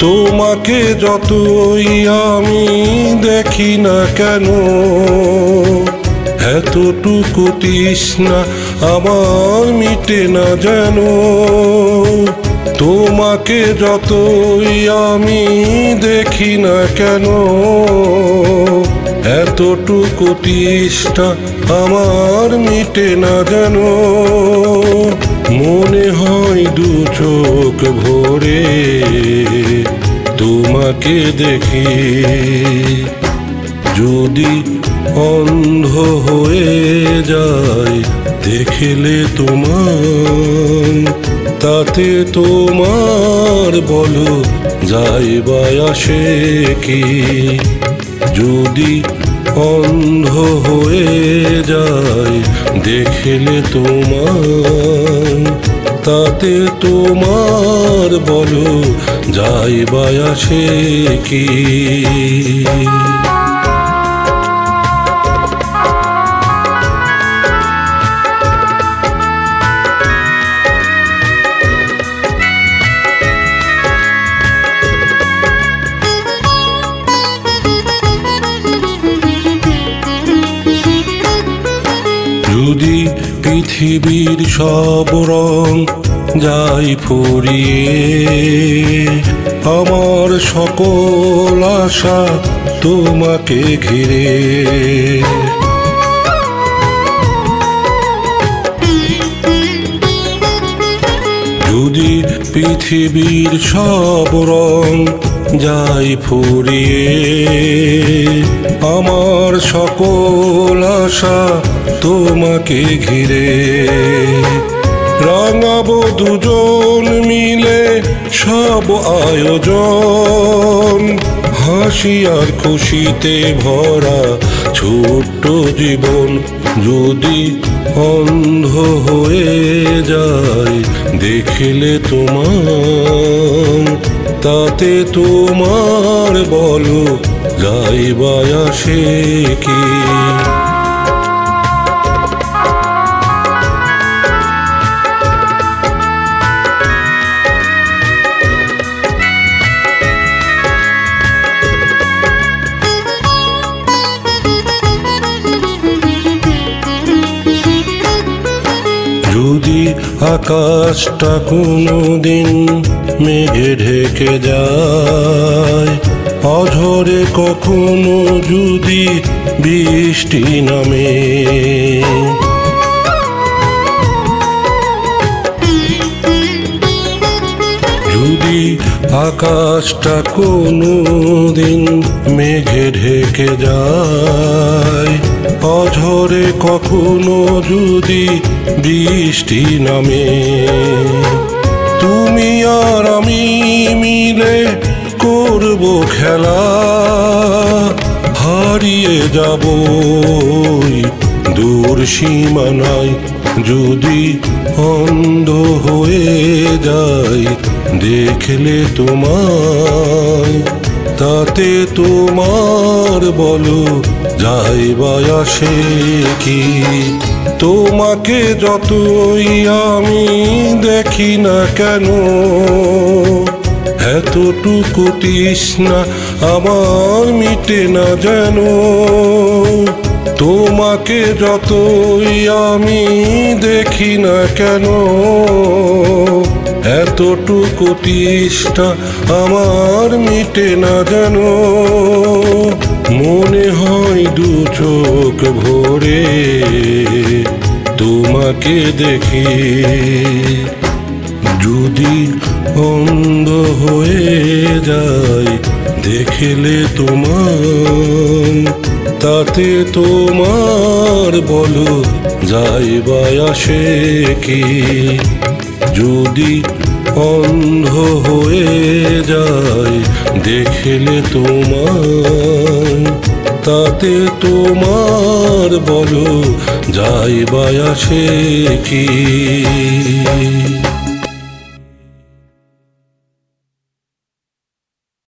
তোমাকে যতই আমি দেখি না কেন, এতটুকু তৃষ্ণা আমার মিটে না যেন। তোমাকে যতই আমি দেখি না কেন, এতটুকু তৃষ্ণা আমার মিটে না যেন। মনে হয় দু চোখ ভরে তোমাকে দেখি, যদি অন্ধ হয়ে যায় দেখলে তোমার, তাতে তোমার বলো যাই বা আসে কি। যদি অন্ধ হয়ে যায় দেখলে তোমার, তাতে তোমার বলো যাই বা আসে কি। যদি পৃথিবীর সব রং যাই ফুরিয়ে, আমার সকল আশা তোমাকে ঘিরে। যদি পৃথিবীর সব রং যাই ফুরিয়ে, আমার সকল আশা তোমাকে ঘিরে। রাঙাবো দুজন মিলে সব আয়োজন, হাসি আর খুশিতে ভরা ছোট্ট জীবন। যদি অন্ধ হয়ে যায় দেখলে তোমার, তাতে তোমার বলো যাই বা আসে কি। যদি আকাশটা কোনোদিন মেঘে ঢেকে যায়, অঝরে কখনো যদি বৃষ্টি নামে, যদি আকাশটা কোনোদিন মেঘে ঢেকে যায়, অঝরে কখনো যদি বৃষ্টি নামে, তুমি আর আমি মিলে করব খেলা, হারিয়ে যাব দূর সীমানায়। যদি অন্ধ হয়ে যাই দেখলে তোমায়, তাতে তোমার বলো যাই বা আসে কি। তোমাকে যতই আমি দেখি না কেন, এতটুকু তৃষ্ণা আমার মিটে না যেন। তোমাকে যতই আমি দেখি না কেন, এতটুকু তৃষ্ণা আমার মিটে না যেন। মনে হয় দু চোখ ভরে তোমাকে দেখি, যদি অন্ধ হয়ে যায় দেখলে তোমার, তাতে তোমার বলো যাই বা আসে কি। যদি অন্ধ হয়ে যায় দেখলে তোমার, তাতে তোমার বলো যাই বা আসে কি।